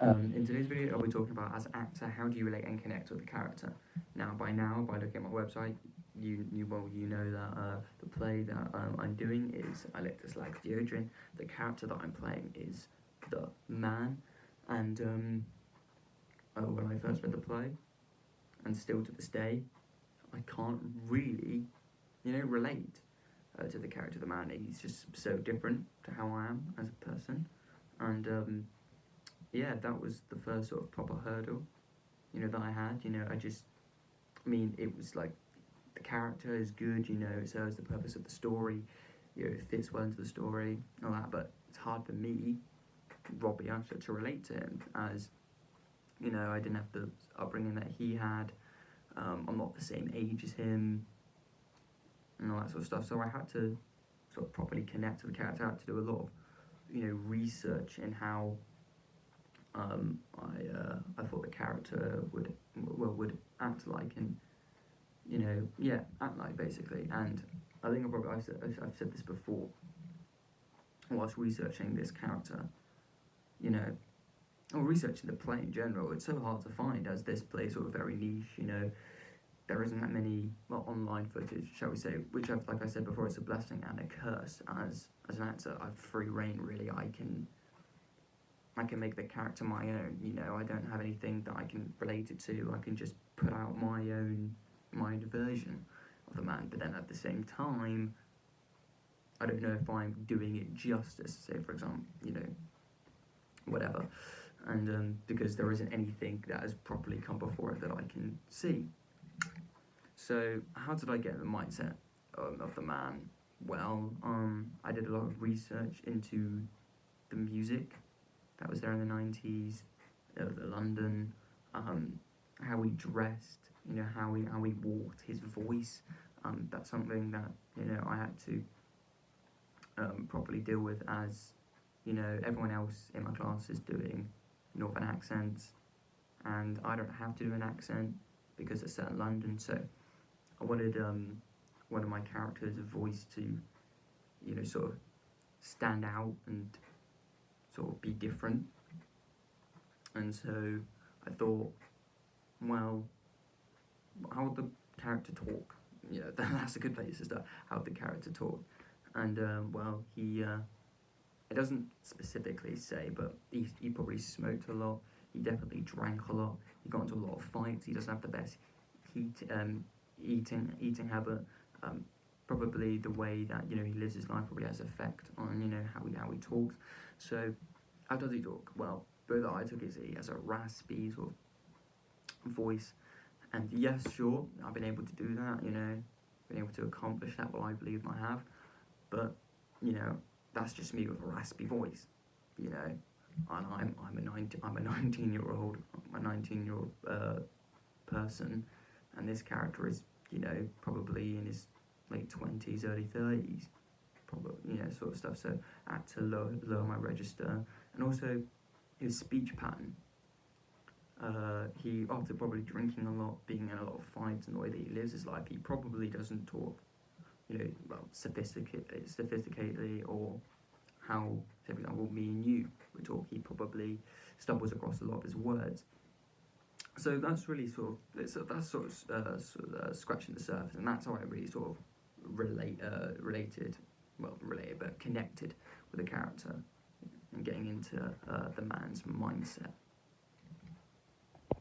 In today's video, I'll be talking about as an actor, how do you relate and connect with the character. Now, by looking at my website, you know that the play that I'm doing is Electus like Deodrin. The character that I'm playing is the man, and when I first read the play, and still to this day, I can't really, relate to the character of the man. He's just so different to how I am as a person, and yeah, that was the first sort of proper hurdle, that I had. It was like the character is good, it serves the purpose of the story, it fits well into the story, all that. But it's hard for me, Robbie, actually, to relate to him, as I didn't have the upbringing that he had. I'm not the same age as him, and all that sort of stuff. So I had to sort of properly connect to the character. I had to do a lot of, research in how I thought the character would act like, and act like, basically. And I think I've said this before. Whilst researching this character, or researching the play in general, it's so hard to find, as this play is sort of very niche. There isn't that many online footage, shall we say, which like I said before, it's a blessing and a curse. As an actor, I've free reign, really. I can make the character my own. I don't have anything that I can relate it to. I can just put out my own version of the man. But then at the same time, I don't know if I'm doing it justice. Say, for example, whatever, and because there isn't anything that has properly come before it that I can see. So how did I get the mindset of the man? Well, I did a lot of research into the music that was there in the 90s, the London, how he dressed, how he walked, his voice. That's something that I had to properly deal with, as everyone else in my class is doing northern accents, and I don't have to do an accent because it's set in London. So I wanted one of my characters' voice to sort of stand out and sort of be different. And so I thought, well, how would the character talk? That's a good place to start. How would the character talk? And well, he it doesn't specifically say, but he probably smoked a lot. He definitely drank a lot. He got into a lot of fights. He doesn't have the best eating habit. Probably the way that he lives his life probably has effect on how he talks. So how does he talk? Well, both that I took is he has a raspy sort of voice, and yes, sure, I've been able to do that. Been able to accomplish that. Well, I believe I have, but that's just me with a raspy voice. And I'm a 19-year-old person, and this character is probably in his late 20s, early 30s, probably, sort of stuff. So I had to lower my register, and also his speech pattern. He, after probably drinking a lot, being in a lot of fights, and the way that he lives his life, he probably doesn't talk, sophisticatedly, or how, say, for example, me and you would talk. He probably stumbles across a lot of his words. So that's really scratching the surface, and that's how I really sort of connected with the character and getting into the man's mindset.